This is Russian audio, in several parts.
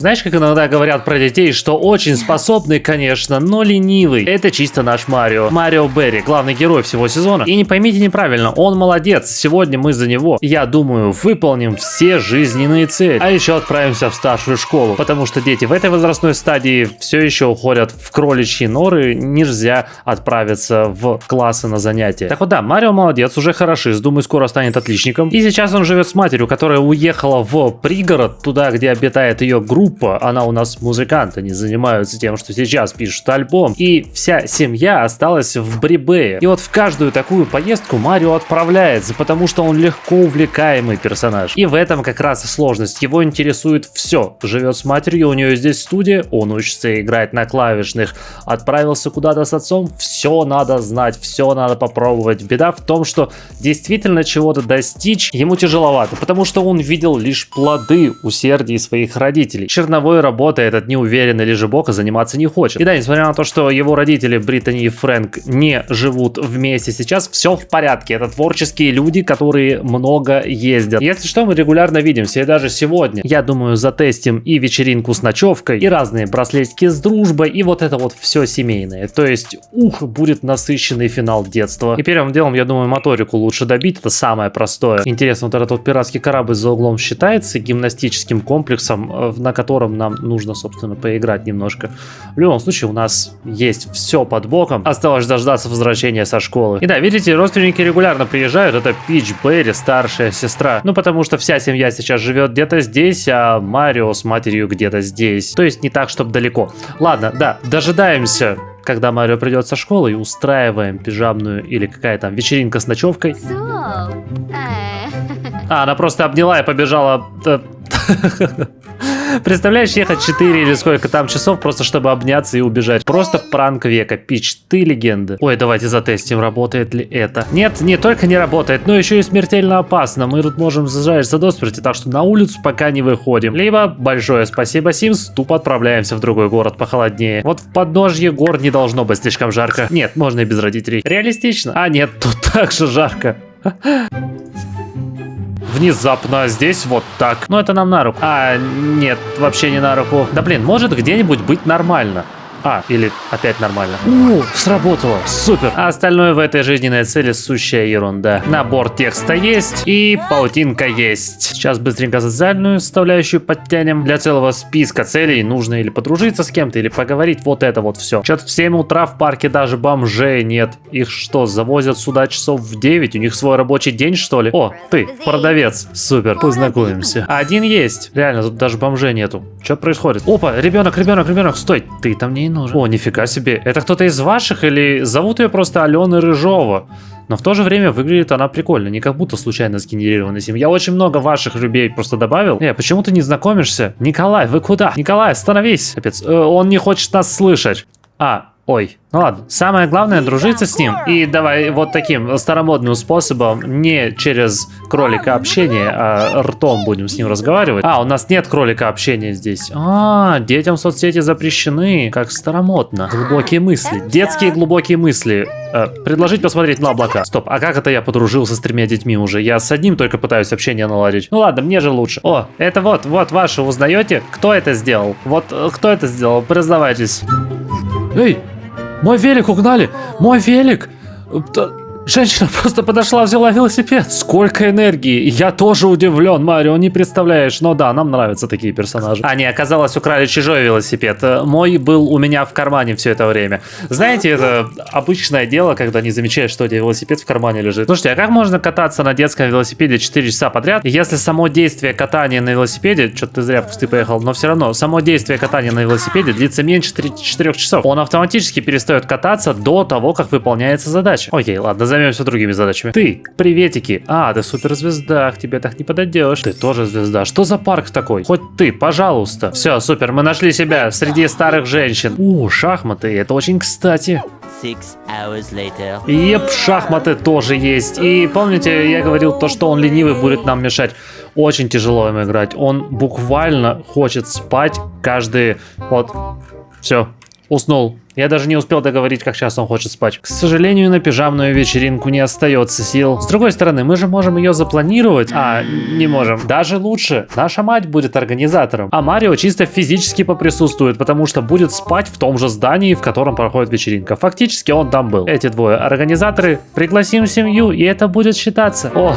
Знаешь, как иногда говорят про детей, что очень способный, конечно, но ленивый. Это чисто наш Марио. Марио Берри, главный герой всего сезона. И не поймите неправильно, он молодец. Сегодня мы за него, я думаю, выполним все жизненные цели. А еще отправимся в старшую школу. Потому что дети в этой возрастной стадии все еще уходят в кроличьи норы. Нельзя отправиться в классы на занятия. Так вот да, Марио молодец, уже хорошист. Думаю, скоро станет отличником. И сейчас он живет с матерью, которая уехала в пригород, туда, где обитает ее группа. Она у нас музыкант, они занимаются тем, что сейчас пишут альбом. И вся семья осталась в Брибее. И вот в каждую такую поездку Марио отправляется, потому что он легко увлекаемый персонаж. И в этом как раз и сложность. Его интересует все. Живет с матерью, у нее здесь студия, он учится играть на клавишных. Отправился куда-то с отцом, все надо знать, все надо попробовать. Беда в том, что действительно чего-то достичь ему тяжеловато, потому что он видел лишь плоды усердия своих родителей. Черновой работой этот неуверенный лежебока заниматься не хочет. И да, несмотря на то, что его родители Британи и Фрэнк не живут вместе сейчас, все в порядке. Это творческие люди, которые много ездят. Если что, мы регулярно видимся, и даже сегодня, я думаю, затестим и вечеринку с ночевкой, и разные браслетики с дружбой, и вот это вот все семейное. То есть, будет насыщенный финал детства. И первым делом, я думаю, моторику лучше добить, это самое простое. Интересно, вот этот вот пиратский корабль за углом считается гимнастическим комплексом, на котором нам нужно, собственно, поиграть немножко. В любом случае, у нас есть все под боком. Осталось дождаться возвращения со школы. И да, видите, родственники регулярно приезжают. Это Пич Берри, старшая сестра. Ну, потому что вся семья сейчас живет где-то здесь, а Марио с матерью где-то здесь. То есть не так, чтобы далеко. Ладно, да, дожидаемся, когда Марио придет со школы, и устраиваем пижамную или какая там вечеринка с ночевкой. Она просто обняла и побежала. Представляешь, ехать 4 или сколько там часов, просто чтобы обняться и убежать. Просто пранк века. Пич, ты легенда. Ой, давайте затестим, работает ли это. Нет, не только не работает, но еще и смертельно опасно. Мы тут можем зажариться до смерти, так что на улицу пока не выходим. Либо большое спасибо, Симс, тупо отправляемся в другой город похолоднее. Вот в подножье гор не должно быть слишком жарко. Нет, можно и без родителей. Реалистично? А нет, тут так же жарко. Внезапно здесь вот так. Но это нам на руку. А, нет, вообще не на руку. Да блин, может где-нибудь быть нормально. А, или опять нормально. Сработало. Супер. А остальное в этой жизненной цели сущая ерунда. Набор текста есть и паутинка есть. Сейчас быстренько социальную составляющую подтянем. Для целого списка целей нужно или подружиться с кем-то, или поговорить. Вот это вот все. Что-то в 7 утра в парке даже бомжей нет. Их что, завозят сюда часов в 9? У них свой рабочий день, что ли? О, ты, продавец. Супер. Познакомимся. Один есть. Реально, тут даже бомжей нету. Что происходит? Опа, ребенок, стой. Ты там не нужен. О, нифига себе. Это кто-то из ваших или зовут ее просто Алена Рыжова? Но в то же время выглядит она прикольно, не как будто случайно сгенерированный сим. Я очень много ваших людей просто добавил. Почему ты не знакомишься? Николай, вы куда? Николай, остановись. Капец, он не хочет нас слышать. Ой, ну ладно. Самое главное дружиться с ним. И давай вот таким старомодным способом, не через кролика общения, а ртом будем с ним разговаривать. У нас нет кролика общения здесь. Детям соцсети запрещены. Как старомодно. Глубокие мысли. Детские глубокие мысли. Предложить посмотреть на облака. Стоп, а как это я подружился с 3 детьми уже? Я с одним только пытаюсь общение наладить. Ну ладно, мне же лучше. О, это вот ваши, узнаете? Кто это сделал? Вот кто это сделал? Признавайтесь. Эй! Мой велик угнали! Мой велик! Женщина просто подошла, взяла велосипед. Сколько энергии. Я тоже удивлен, Марио, не представляешь. Но да, нам нравятся такие персонажи. Оказалось, украли чужой велосипед. Мой был у меня в кармане все это время. Знаете, это обычное дело, когда не замечаешь, что у тебя велосипед в кармане лежит. Слушайте, а как можно кататься на детском велосипеде 4 часа подряд, если само действие катания на велосипеде, что-то ты зря в кусты поехал, но все равно, само действие катания на велосипеде длится меньше 4 часов. Он автоматически перестает кататься до того, как выполняется задача. Окей, ладно, займемся другими задачами. Ты, приветики. Ты суперзвезда, к тебе так не подойдешь. Ты тоже звезда. Что за парк такой? Хоть ты, пожалуйста. Все, супер, мы нашли себя среди старых женщин. Шахматы, это очень кстати. 6 hours later. Еп, шахматы тоже есть. И помните, я говорил то, что он ленивый будет нам мешать. Очень тяжело им играть. Он буквально хочет спать каждый... Вот, все, уснул. Я даже не успел договорить, как часто он хочет спать. К сожалению, на пижамную вечеринку не остается сил. С другой стороны, мы же можем ее запланировать. А, не можем. Даже лучше. Наша мать будет организатором. А Марио чисто физически поприсутствует, потому что будет спать в том же здании, в котором проходит вечеринка. Фактически он там был. Эти двое организаторы. Пригласим семью, и это будет считаться. О,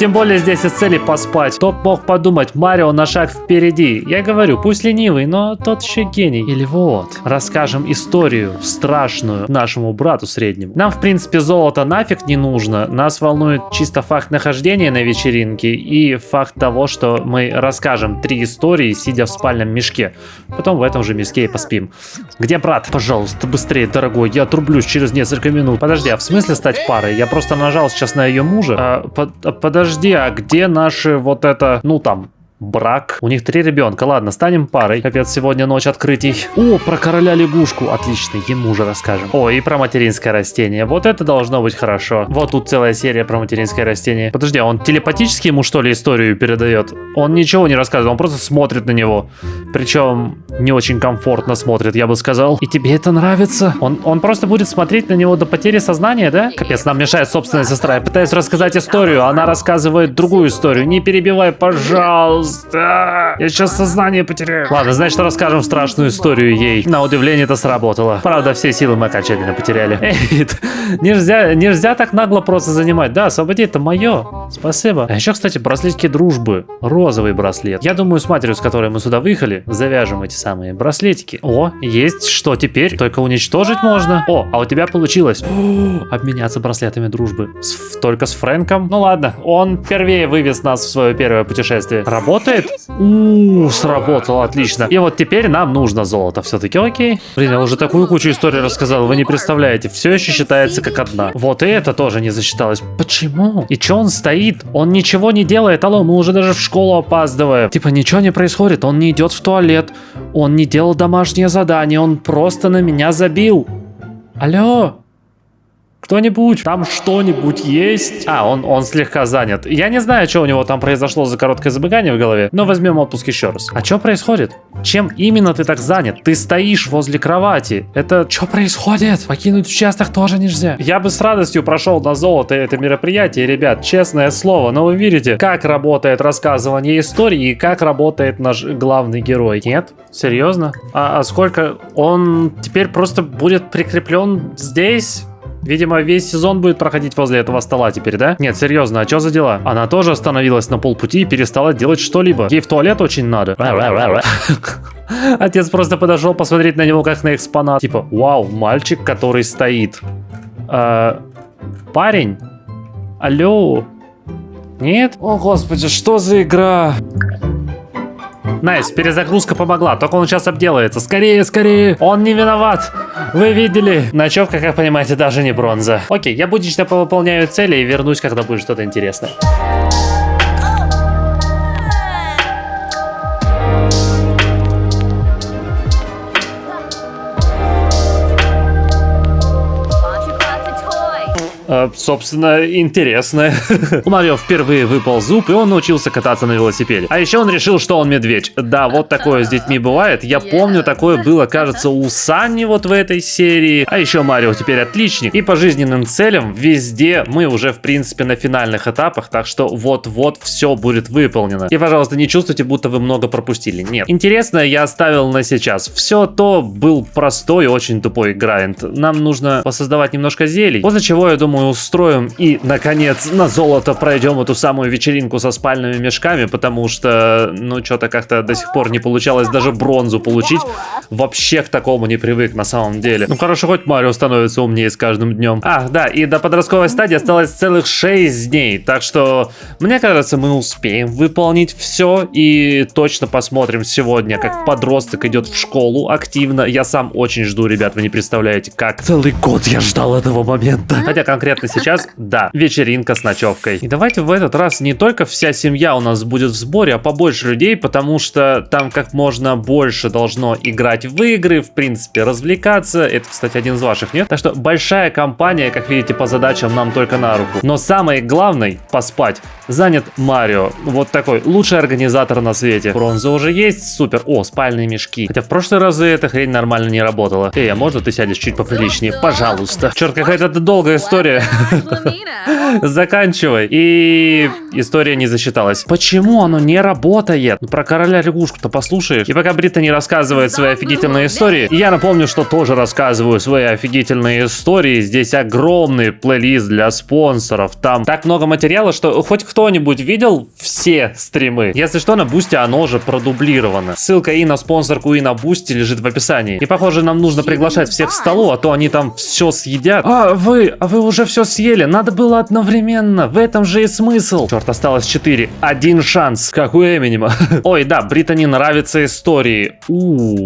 тем более здесь из цели поспать. Кто б мог подумать, Марио на шаг впереди. Я говорю, пусть ленивый, но тот еще гений. Или вот, расскажем историю страшную нашему брату среднему. Нам, в принципе, золото нафиг не нужно. Нас волнует чисто факт нахождения на вечеринке и факт того, что мы расскажем 3 истории, сидя в спальном мешке. Потом в этом же мешке и поспим. Где брат? Пожалуйста, быстрее, дорогой, я отрублюсь через несколько минут. Подожди, а в смысле стать парой? Я просто нажал сейчас на ее мужа. Подожди, а где наши вот это, ну там... брак. У них 3 ребенка. Ладно, станем парой. Капец, сегодня ночь открытий. О, про короля лягушку. Отлично, ему же расскажем. О, и про материнское растение. Вот это должно быть хорошо. Вот тут целая серия про материнское растение. Подожди, а он телепатически ему что ли историю передает? Он ничего не рассказывает, он просто смотрит на него. Причем не очень комфортно смотрит, я бы сказал. И тебе это нравится? Он просто будет смотреть на него до потери сознания, да? Капец, нам мешает собственная сестра. Я пытаюсь рассказать историю, а она рассказывает другую историю. Не перебивай, пожалуйста. Я сейчас сознание потеряю. Ладно, значит, расскажем страшную историю ей. На удивление это сработало. Правда, все силы мы окончательно потеряли. Эй, нельзя так нагло просто занимать. Да, освободи, это мое. Спасибо. А еще, кстати, браслетки дружбы. Розовый браслет. Я думаю, с матерью, с которой мы сюда выехали, завяжем эти самые браслетики. О, есть. Что теперь? Только уничтожить можно. О, а у тебя получилось. Обменяться браслетами дружбы. Только с Фрэнком? Ну ладно, он первее вывез нас в свое первое путешествие. Работает? Сработало, отлично. И вот теперь нам нужно золото все-таки, окей. Блин, я уже такую кучу историй рассказал, вы не представляете. Все еще считается как одна. Вот и это тоже не засчиталось. Почему? И че он стоит? Он ничего не делает, алло, мы уже даже в школу опаздываем. Типа ничего не происходит, он не идет в туалет, он не делал домашнее задание, он просто на меня забил. Алло? Кто-нибудь? Там что-нибудь есть? А, он слегка занят. Я не знаю, что у него там произошло за короткое забегание в голове, но возьмем отпуск еще раз. А что происходит? Чем именно ты так занят? Ты стоишь возле кровати. Это что происходит? Покинуть участок тоже нельзя. Я бы с радостью прошел на золото это мероприятие, ребят, честное слово, но вы видите, как работает рассказывание истории и как работает наш главный герой. Нет? Серьезно? А сколько? Он теперь просто будет прикреплен здесь? Видимо, весь сезон будет проходить возле этого стола теперь, да? Нет, серьезно, а что за дела? Она тоже остановилась на полпути и перестала делать что-либо. Ей в туалет очень надо. Отец просто подошел посмотреть на него как на экспонат. Типа, вау, мальчик, который стоит. Парень? Алло? Нет? О, господи, что за игра? Найс, перезагрузка помогла, только он сейчас обделается. Скорее, скорее, он не виноват. Вы видели? Ночевка, как понимаете, даже не бронза. Окей, я буднично повыполняю цели и вернусь, когда будет что-то интересное. Собственно, интересно. У Марио впервые выпал зуб, и он научился кататься на велосипеде. А еще он решил, что он медведь. Да, вот такое с детьми бывает. Я помню, такое было, кажется, у Санни вот в этой серии. А еще Марио теперь отличник. И по жизненным целям везде мы уже, в принципе, на финальных этапах, так что вот-вот все будет выполнено. И, пожалуйста, не чувствуйте, будто вы много пропустили. Нет. Интересное я оставил на сейчас. Все то был простой и очень тупой грайнд. Нам нужно посоздавать немножко зелий, после чего, я думаю, устроим и, наконец, на золото пройдем эту самую вечеринку со спальными мешками, потому что, ну, что-то как-то до сих пор не получалось даже бронзу получить. Вообще к такому не привык на самом деле. Ну, хорошо, хоть Марио становится умнее с каждым днем. Ах, да, и до подростковой стадии осталось целых 6 дней, так что, мне кажется, мы успеем выполнить все и точно посмотрим сегодня, как подросток идет в школу активно. Я сам очень жду, ребят, вы не представляете, как. Целый год я ждал этого момента. Хотя конкретно сейчас, да, вечеринка с ночевкой. И давайте в этот раз не только вся семья у нас будет в сборе, а побольше людей, потому что там как можно больше должно играть играть в игры, в принципе, развлекаться. Это, кстати, один из ваших, нет? Так что большая компания, как видите, по задачам нам только на руку. Но самый главный, поспать, занят Марио. Вот такой лучший организатор на свете. Бронза уже есть, супер. О, спальные мешки. Хотя в прошлые разы эта хрень нормально не работала. Эй, а можно ты сядешь чуть поприличнее? Пожалуйста. Черт, какая-то долгая история. Заканчивай. И история не засчиталась. Почему оно не работает? Ну, про короля лягушку-то послушаешь. И пока Бриттани рассказывает свои офигительные истории, я напомню, что тоже рассказываю свои офигительные истории. Здесь огромный плейлист для спонсоров. Там так много материала, что хоть кто-нибудь видел все стримы. Если что, на Бусти оно уже продублировано. Ссылка и на спонсорку, и на Бусти лежит в описании. И похоже, нам нужно приглашать всех к столу, а то они там все съедят. А вы уже все съели. Надо было одновременно. В этом же и смысл. Черт, осталось 4. Один шанс. Как у Эминема. Ой, да, Бриттани нравятся истории.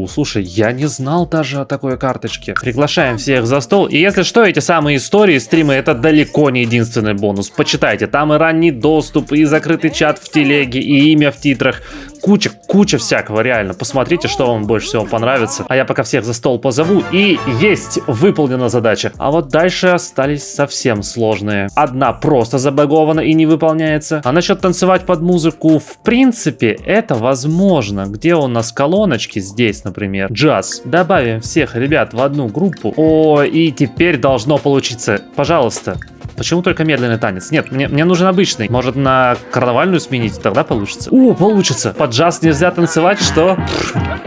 Слушай, я не знал даже о такой карточке. Приглашаем всех за стол. И если что, эти самые истории, стримы, это далеко не единственный бонус. Почитайте, там и ранний доступ, и закрытый чат в телеге, и имя в титрах. Куча всякого, реально. Посмотрите, что вам больше всего понравится. А я пока всех за стол позову. И есть, выполнена задача. А вот дальше остались совсем сложные. Одна просто забагована и не выполняется. А насчет танцевать под музыку, в принципе, это возможно. Где у нас колоночки? Здесь, например. Джаз. Добавим всех ребят в одну группу. О, и теперь должно получиться. Пожалуйста. Почему только медленный танец? Нет, мне нужен обычный. Может, на карнавальную сменить? Тогда получится. О, получится. Под джаз нельзя танцевать, что?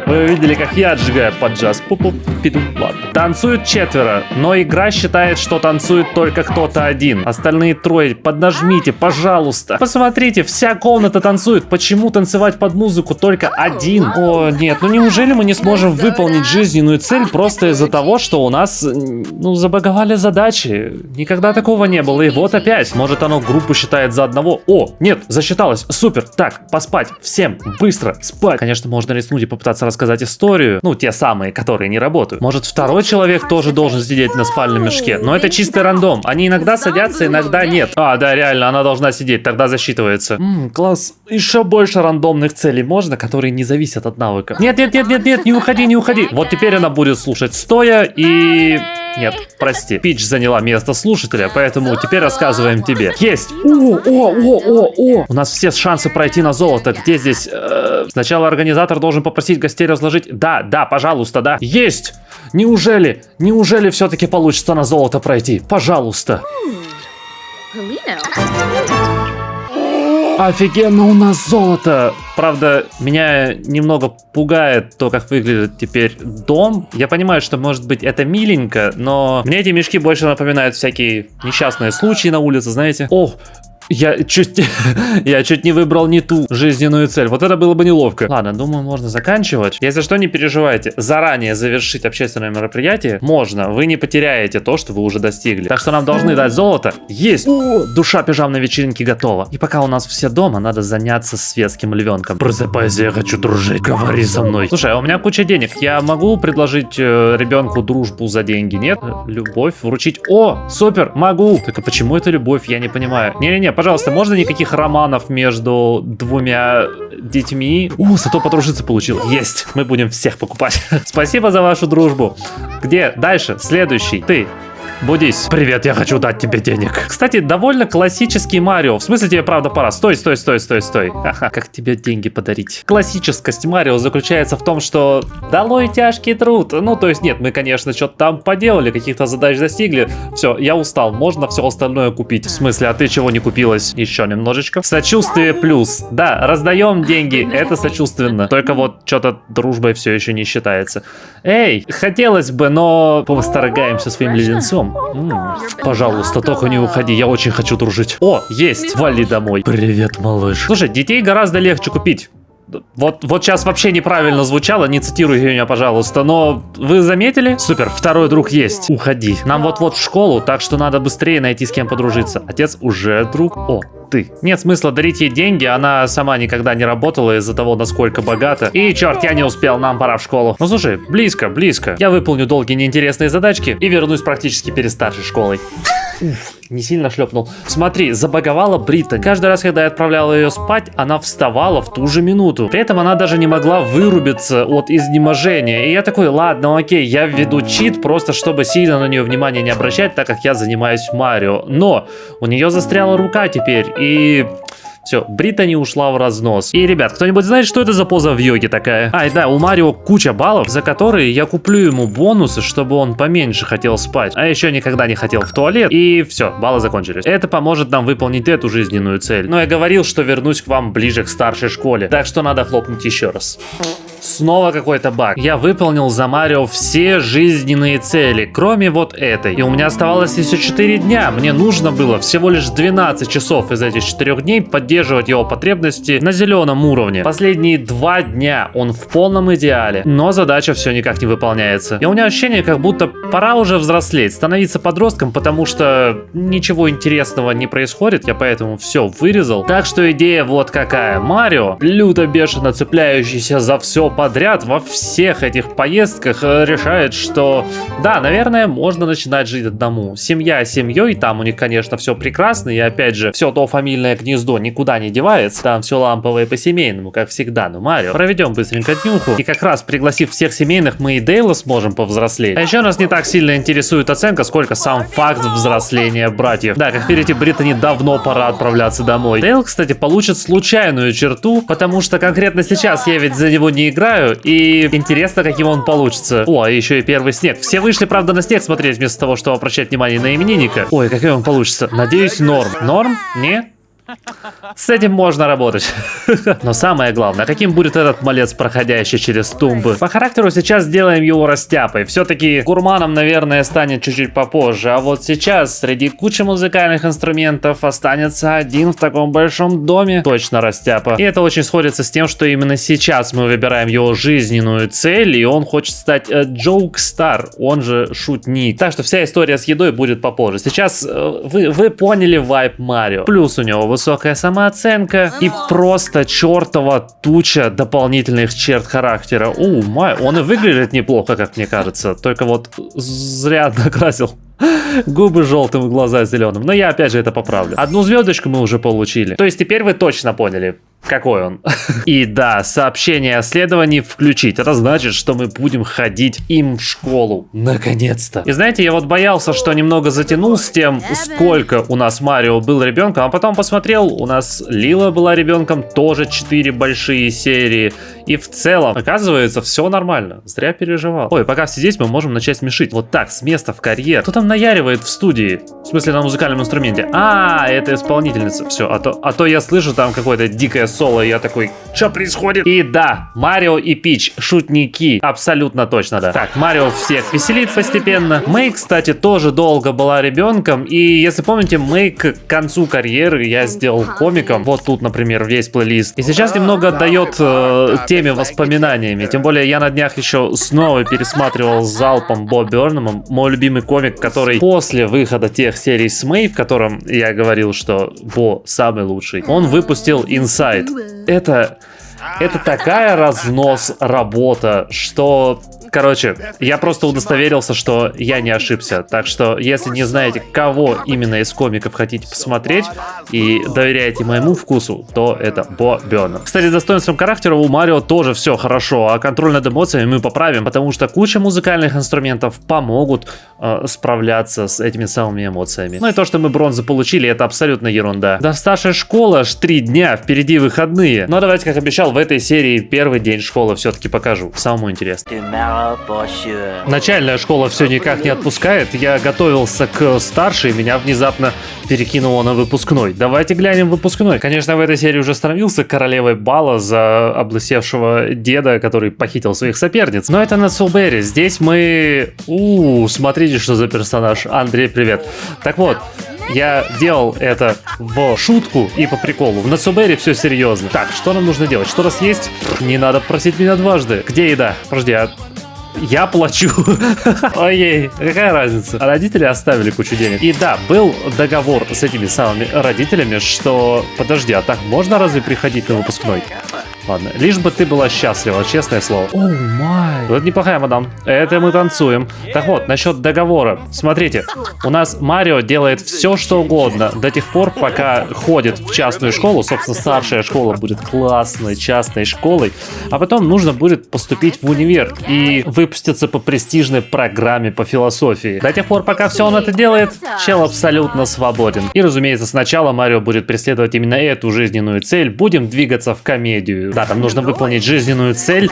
Вы видели, как я отжигаю под джаз. Пу-пу-пиду. Ладно. Танцуют 4, но игра считает, что танцует только кто-то один. Остальные 3 поднажмите, пожалуйста. Посмотрите, вся комната танцует. Почему танцевать под музыку только один? О, нет, ну неужели мы не сможем выполнить жизненную цель просто из-за того, что у нас, забаговали задачи? Никогда такого не было. И вот опять. Может, оно группу считает за одного. О, нет, засчиталось. Супер. Так, поспать. Всем быстро спать. Конечно, можно рискнуть и попытаться рассказать историю. Ну, те самые, которые не работают. Может, второй человек тоже должен сидеть на спальном мешке. Но это чистый рандом. Они иногда садятся, иногда нет. А, да, реально, она должна сидеть. Тогда засчитывается. Класс. Еще больше рандомных целей можно, которые не зависят от навыка. Нет, не уходи. Вот теперь она будет слушать стоя и... Нет, прости. Пич заняла место слушателя, поэтому теперь рассказываем тебе. Есть! О! У нас все шансы пройти на золото. Где здесь? Сначала организатор должен попросить гостей разложить. Да, пожалуйста, да. Есть! Неужели все-таки получится на золото пройти? Пожалуйста. Офигенно, у нас золото! Правда, меня немного пугает то, как выглядит теперь дом. Я понимаю, что, может быть, это миленько, но мне эти мешки больше напоминают всякие несчастные случаи на улице, знаете. Ох, я чуть не выбрал не ту жизненную цель. Вот это было бы неловко. Ладно, думаю, можно заканчивать. Если что, не переживайте. Заранее завершить общественное мероприятие можно. Вы не потеряете то, что вы уже достигли. Так что нам должны дать золото. Есть. О, душа пижамной вечеринки готова. И пока у нас все дома, надо заняться светским львенком. Просыпайся, я хочу дружить. Говори со мной. Слушай, а у меня куча денег. Я могу предложить ребенку дружбу за деньги? Нет? Любовь вручить. О, супер, могу. Так а почему это любовь? Я не понимаю. Не-не-не. Пожалуйста, можно никаких романов между двумя детьми? Зато подружиться получил. Есть. Мы будем всех покупать. Спасибо за вашу дружбу. Где? Дальше. Следующий. Ты. Будись. Привет, я хочу дать тебе денег. Кстати, довольно классический Марио. В смысле, тебе правда пора? Стой. Ха-ха, как тебе деньги подарить? Классическость Марио заключается в том, что долой тяжкий труд. Ну, то есть, нет, мы, конечно, что-то там поделали, каких-то задач достигли. Все, я устал, можно все остальное купить. В смысле, а ты чего не купилась? Еще немножечко. Сочувствие плюс. Да, раздаем деньги, это сочувственно. Только вот что-то дружбой все еще не считается. Эй, хотелось бы, но повосторгаемся своим леденцом. Пожалуйста, только не уходи, я очень хочу дружить. О, есть, вали домой. Привет, малыш. Слушай, детей гораздо легче купить. Вот сейчас вообще неправильно звучало, не цитируйте меня, пожалуйста, но вы заметили? Супер, второй друг есть. Уходи. Нам вот-вот в школу, так что надо быстрее найти с кем подружиться. Отец уже друг. О, ты. Нет смысла дарить ей деньги, она сама никогда не работала из-за того, насколько богата. И черт, я не успел, нам пора в школу. Ну слушай, близко. Я выполню долгие неинтересные задачки и вернусь практически перед старшей школой. Не сильно шлепнул. Смотри, забаговала Британи. Каждый раз, когда я отправлял ее спать, она вставала в ту же минуту. При этом она даже не могла вырубиться от изнеможения. И я такой, ладно, окей, я введу чит, просто чтобы сильно на нее внимания не обращать, так как я занимаюсь Марио. Но у нее застряла рука теперь, и... Все, Британи ушла в разнос. И, ребят, кто-нибудь знает, что это за поза в йоге такая? И да, у Марио куча баллов, за которые я куплю ему бонусы, чтобы он поменьше хотел спать. А еще никогда не хотел в туалет. И все, баллы закончились. Это поможет нам выполнить эту жизненную цель. Но я говорил, что вернусь к вам ближе к старшей школе. Так что надо хлопнуть еще раз. Снова какой-то баг. Я выполнил за Марио все жизненные цели, кроме вот этой. И у меня оставалось еще 4 дня. Мне нужно было всего лишь 12 часов из этих 4 дней поддерживать его потребности на зеленом уровне. Последние 2 дня он в полном идеале, но задача все никак не выполняется. И у меня ощущение, как будто пора уже взрослеть, становиться подростком, потому что ничего интересного не происходит. Я поэтому все вырезал. Так что идея вот какая. Марио, люто бешено цепляющийся за все подряд во всех этих поездках, решает, что да, наверное, можно начинать жить одному. Семья семьей, там у них, конечно, все прекрасно, и опять же, все то фамильное гнездо никуда не девается, там все ламповое по-семейному, как всегда. Но Марио, проведем быстренько днюху, и как раз пригласив всех семейных, мы и Дейла сможем повзрослеть. А еще нас не так сильно интересует оценка, сколько сам факт взросления братьев. Да, как видите, Британи давно пора отправляться домой. Дейл, кстати, получит случайную черту, потому что конкретно сейчас я ведь за него не играю, и интересно, каким он получится. О, а еще и первый снег. Все вышли, правда, на снег смотреть, вместо того, чтобы обращать внимание на именинника. Ой, какой он получится. Надеюсь, норм. Норм? Не? С этим можно работать. Но самое главное, каким будет этот малец, проходящий через тумбы? По характеру сейчас сделаем его растяпой. Все-таки гурманом, наверное, станет чуть-чуть попозже. А вот сейчас среди кучи музыкальных инструментов останется один в таком большом доме. Точно растяпа. И это очень сходится с тем, что именно сейчас мы выбираем его жизненную цель, и он хочет стать Джоукстар, он же шутник. Так что вся история с едой будет попозже. Сейчас вы поняли вайб Марио. Плюс у него высокая самооценка и просто чертова туча дополнительных черт характера. Он и выглядит неплохо, как мне кажется. Только вот зря накрасил губы желтым, глаза зеленым. Но я опять же это поправлю. 1 звездочку мы уже получили. То есть теперь вы точно поняли, какой он. И да, сообщение о следовании включить. Это значит, что мы будем ходить им в школу. Наконец-то. И знаете, я вот боялся, что немного затянул с тем, сколько у нас Марио был ребенком, а потом посмотрел, у нас Лила была ребенком, тоже 4 большие серии. И в целом, оказывается, все нормально. Зря переживал. Ой, пока все здесь, мы можем начать смешить. Вот так, с места в карьер. Кто там наяривает в студии? В смысле, на музыкальном инструменте. Это исполнительница. Все, а то я слышу там какое-то дикое соло, и я такой, что происходит? И да, Марио и Пич, шутники. Абсолютно точно, да. Так, Марио всех веселит постепенно. Мэй, кстати, тоже долго была ребенком. И если помните, Мэй к концу карьеры я сделал комиком. Вот тут, например, весь плейлист. И сейчас немного отдает теме воспоминаниями. Тем более я на днях еще снова пересматривал с залпом Бо Бернамом, мой любимый комик, который после выхода тех серий с Мэй, в котором я говорил, что Бо самый лучший, он выпустил Inside. Это такая разнос работа, что... Короче, я просто удостоверился, что я не ошибся. Так что, если не знаете, кого именно из комиков хотите посмотреть и доверяете моему вкусу, то это Бо Бернам. Кстати, с достоинством характера у Марио тоже все хорошо, а контроль над эмоциями мы поправим, потому что куча музыкальных инструментов помогут справляться с этими самыми эмоциями. Ну и то, что мы бронзу получили, это абсолютно ерунда. Да, старшая школа аж 3 дня, впереди выходные. Но давайте, как обещал, в этой серии первый день школы все-таки покажу. Самому интересному. Начальная школа все никак не отпускает. Я готовился к старшей, меня внезапно перекинуло на выпускной. Давайте глянем выпускной. Конечно, в этой серии уже становился королевой бала за облысевшего деда, который похитил своих соперниц. Но это на Сулберри. Здесь мы... смотрите, что за персонаж. Андрей, привет. Так вот, я делал это в шутку и по приколу. В Нацубере все серьезно. Так, что нам нужно делать? Что раз есть? Не надо просить меня дважды. Где еда? Подожди, я плачу. Ой, какая разница? А родители оставили кучу денег. И да, был договор с этими самыми родителями, что... Подожди, а так можно разве приходить на выпускной? Ладно, лишь бы ты была счастлива, честное слово. Оу май. Вот неплохая, мадам. Это мы танцуем. Так вот, насчет договора. Смотрите, у нас Марио делает все, что угодно до тех пор, пока ходит в частную школу. Собственно, старшая школа будет классной частной школой. А потом нужно будет поступить в универ и выпуститься по престижной программе по философии. До тех пор, пока все он это делает, чел абсолютно свободен. И, разумеется, сначала Марио будет преследовать именно эту жизненную цель. Будем двигаться в комедию. Да, там нужно выполнить жизненную цель,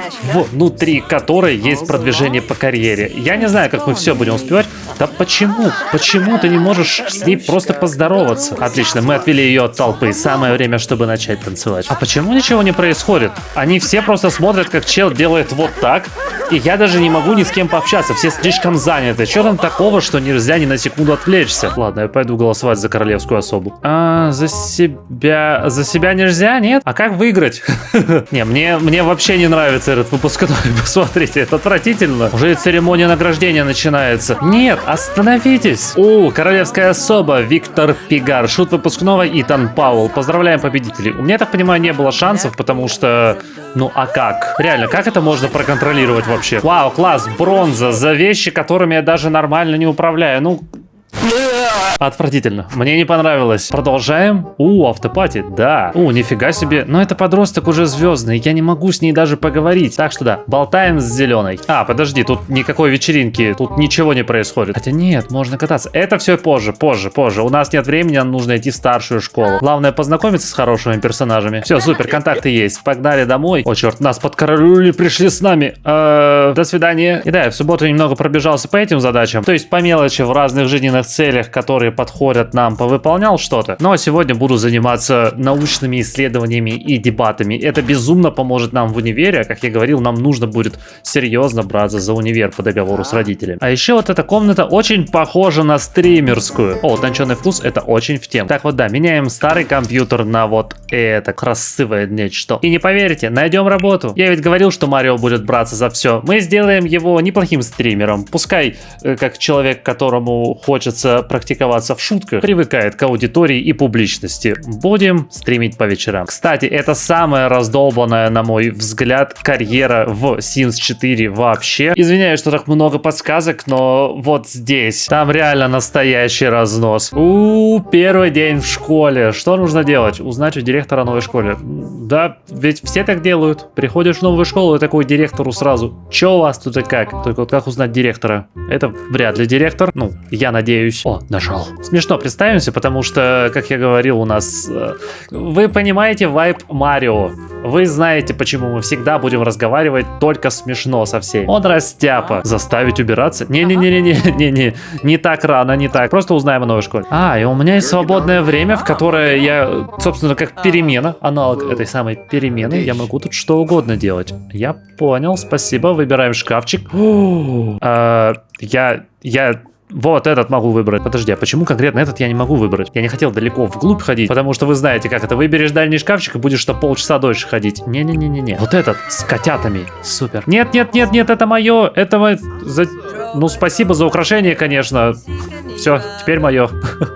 внутри которой есть продвижение по карьере. Я не знаю, как мы все будем успевать. Да почему? Почему ты не можешь с ней просто поздороваться? Отлично, мы отвели ее от толпы. Самое время, чтобы начать танцевать. А почему ничего не происходит? Они все просто смотрят, как чел делает вот так, и я даже не могу ни с кем пообщаться. Все слишком заняты. Что там такого, что нельзя ни на секунду отвлечься? Ладно, я пойду голосовать за королевскую особу. За себя нельзя, нет? А как выиграть? Не, мне вообще не нравится этот выпускной. Посмотрите, это отвратительно. Уже и церемония награждения начинается. Нет, остановитесь. Королевская особа Виктор Пигар. Шут выпускного Итан Пауэлл. Поздравляем победителей. У меня, я так понимаю, не было шансов, потому что... Ну а как? Реально, как это можно проконтролировать вообще? Вау, класс, бронза за вещи, которыми я даже нормально не управляю. Ну... Отвратительно. Мне не понравилось. Продолжаем. Автопати, да. Нифига себе. Но это подросток уже звездный. Я не могу с ней даже поговорить. Так что да, болтаем с зеленой. Подожди, тут никакой вечеринки. Тут ничего не происходит. Хотя нет, можно кататься. Это все позже. У нас нет времени, нам нужно идти в старшую школу. Главное познакомиться с хорошими персонажами. Все, супер, контакты есть. Погнали домой. О, черт, нас подкараули, пришли с нами. До свидания. И да, я в субботу немного пробежался по этим задачам. То есть по мелочи в разных жизненных целях, которые подходят нам, повыполнял что-то. Но сегодня буду заниматься научными исследованиями и дебатами. Это безумно поможет нам в универе. Как я говорил, нам нужно будет серьезно браться за универ по договору с родителями. А еще вот эта комната очень похожа на стримерскую. Утонченный вкус, это очень в тему. Так вот, да, меняем старый компьютер на вот это красивое нечто. И не поверите, найдем работу. Я ведь говорил, что Марио будет браться за все. Мы сделаем его неплохим стримером. Пускай, как человек, которому хочется практиковаться в шутках, привыкает к аудитории и публичности. Будем стримить по вечерам. Кстати, это самая раздолбанная, на мой взгляд, карьера в Sims 4 вообще. Извиняюсь, что так много подсказок, но вот здесь. Там реально настоящий разнос. Первый день в школе. Что нужно делать? Узнать у директора новой школы. Да, ведь все так делают. Приходишь в новую школу и такой директору сразу. Че у вас тут и как? Только вот как узнать директора? Это вряд ли директор. Ну, я надеюсь. Нашел. Смешно представимся, потому что, как я говорил, у нас... Вы понимаете вайб Марио. Вы знаете, почему мы всегда будем разговаривать только смешно со всеми. Он растяпа. Заставить убираться? Не-не-не-не-не-не. Не так рано, не так. Просто узнаем о новой школе. И у меня есть свободное время, в которое я, собственно, как перемена, аналог этой самой перемены, я могу тут что угодно делать. Я понял, спасибо. Выбираем шкафчик. Вот этот могу выбрать. Подожди, а почему конкретно этот я не могу выбрать? Я не хотел далеко вглубь ходить, потому что вы знаете, как это. Выберешь дальний шкафчик и будешь что полчаса дольше ходить. Не-не-не-не-не. Вот этот с котятами. Супер. Нет, это мое. Это мое. Ну, спасибо за украшение, конечно. Все, теперь мое.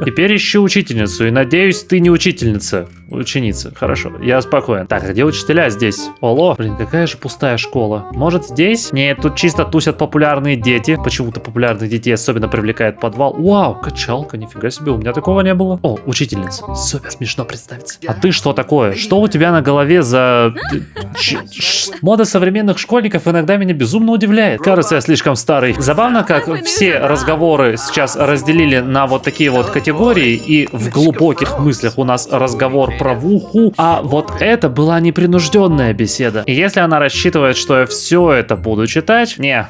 Теперь ищу учительницу. И надеюсь, ты не учительница. Ученица. Хорошо, я спокоен. Так, а где учителя здесь? Оло. Блин, какая же пустая школа. Может, здесь? Нет, тут чисто тусят популярные дети. Почему-то популярных детей особенно привлекает подвал. Вау, качалка, нифига себе, у меня такого не было. О, учительница. Супер, смешно представиться. А ты что такое? Что у тебя на голове за... Мода современных школьников иногда меня безумно удивляет. Кажется, я слишком старый. Забавно, как все разговоры сейчас разделили на вот такие вот категории, и в глубоких мыслях у нас разговор про вуху, а вот это была непринужденная беседа. И если она рассчитывает, что я все это буду читать, не.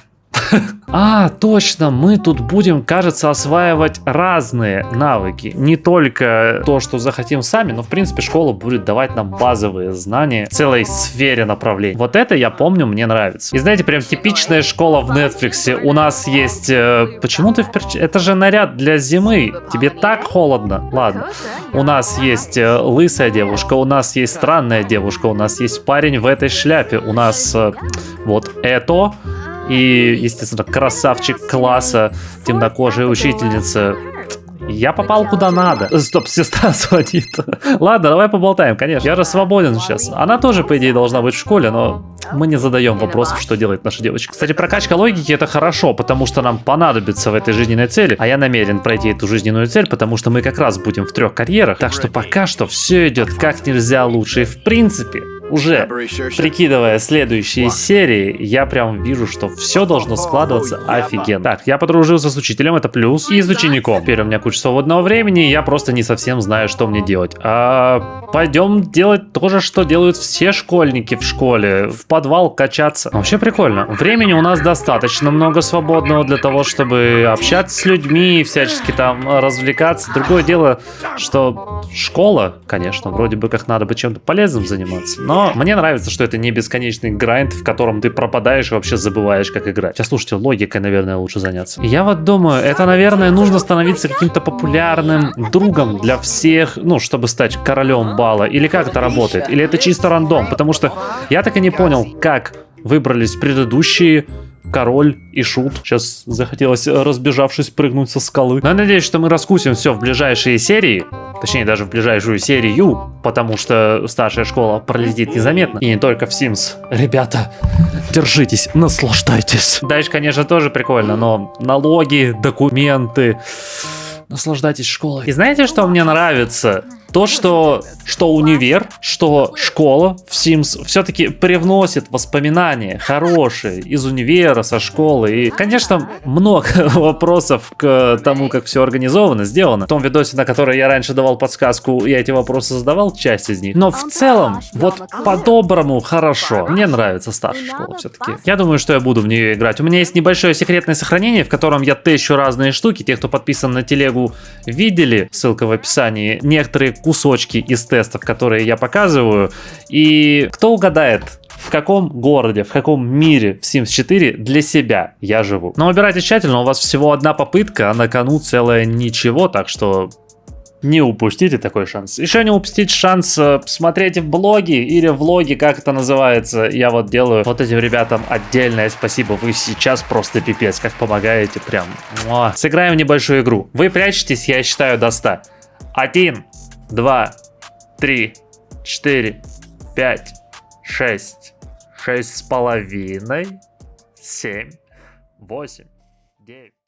Точно, мы тут будем, кажется, осваивать разные навыки. Не только то, что захотим сами, но, в принципе, школа будет давать нам базовые знания в целой сфере направлений. Вот это, я помню, мне нравится. И знаете, прям типичная школа в Netflix. У нас есть... Почему ты в Это же наряд для зимы. Тебе так холодно. Ладно. У нас есть лысая девушка, у нас есть странная девушка, у нас есть парень в этой шляпе, у нас вот это... И, естественно, красавчик класса, темнокожая учительница. Я попал куда надо. Стоп, сестра звонит. Ладно, давай поболтаем, конечно. Я же свободен сейчас. Она тоже, по идее, должна быть в школе, но мы не задаем вопросов, что делает наша девочка. Кстати, прокачка логики — это хорошо, потому что нам понадобится в этой жизненной цели. А я намерен пройти эту жизненную цель, потому что мы как раз будем в 3 карьерах. Так что пока что все идет как нельзя лучше. И в принципе, уже прикидывая следующие серии, я прям вижу, что все должно складываться офигенно. Так, я подружился с учителем, это плюс, и с учеником. Теперь у меня куча свободного времени, и я просто не совсем знаю, что мне делать. Пойдем делать то же, что делают все школьники в школе. В подвал качаться. Вообще прикольно. Времени у нас достаточно много свободного для того, чтобы общаться с людьми и всячески там развлекаться. Другое дело, что школа, конечно, вроде бы как надо бы чем-то полезным заниматься, но мне нравится, что это не бесконечный грайнд, в котором ты пропадаешь и вообще забываешь, как играть. Сейчас, слушайте, логикой, наверное, лучше заняться. Я вот думаю, это, наверное, нужно становиться каким-то популярным другом для всех, ну, чтобы стать королем бала. Или как это работает? Или это чисто рандом? Потому что я так и не понял, как выбрались предыдущие король и шут. Сейчас захотелось, разбежавшись, прыгнуть со скалы. Но я надеюсь, что мы раскусим все в ближайшие серии. Точнее, даже в ближайшую серию, потому что старшая школа пролетит незаметно. И не только в Sims. Ребята, держитесь, наслаждайтесь. Дальше, конечно, тоже прикольно, но налоги, документы... Наслаждайтесь школой. И знаете, что мне нравится? То, что универ, что школа в Sims все-таки привносит воспоминания хорошие из универа, со школы. И, конечно, много вопросов к тому, как все организовано, сделано. В том видосе, на который я раньше давал подсказку, я эти вопросы задавал, часть из них. Но в целом, вот по-доброму хорошо. Мне нравится старшая школа все-таки. Я думаю, что я буду в нее играть. У меня есть небольшое секретное сохранение, в котором я тещу разные штуки. Те, кто подписан на телегу, видели, ссылка в описании, некоторые кусочки из тестов, которые я показываю. И кто угадает, в каком городе, в каком мире в Sims 4 для себя я живу. Но выбирайте тщательно, у вас всего одна попытка, а на кону целое ничего, так что не упустите такой шанс. Еще не упустите шанс посмотреть в блоге или влоги, как это называется. Я вот делаю вот этим ребятам отдельное спасибо. Вы сейчас просто пипец, как помогаете, прям. Муа. Сыграем в небольшую игру. Вы прячетесь, я считаю до 100. 1, 2, 3, 4, 5, 6, 6,5, 7, 8, 9.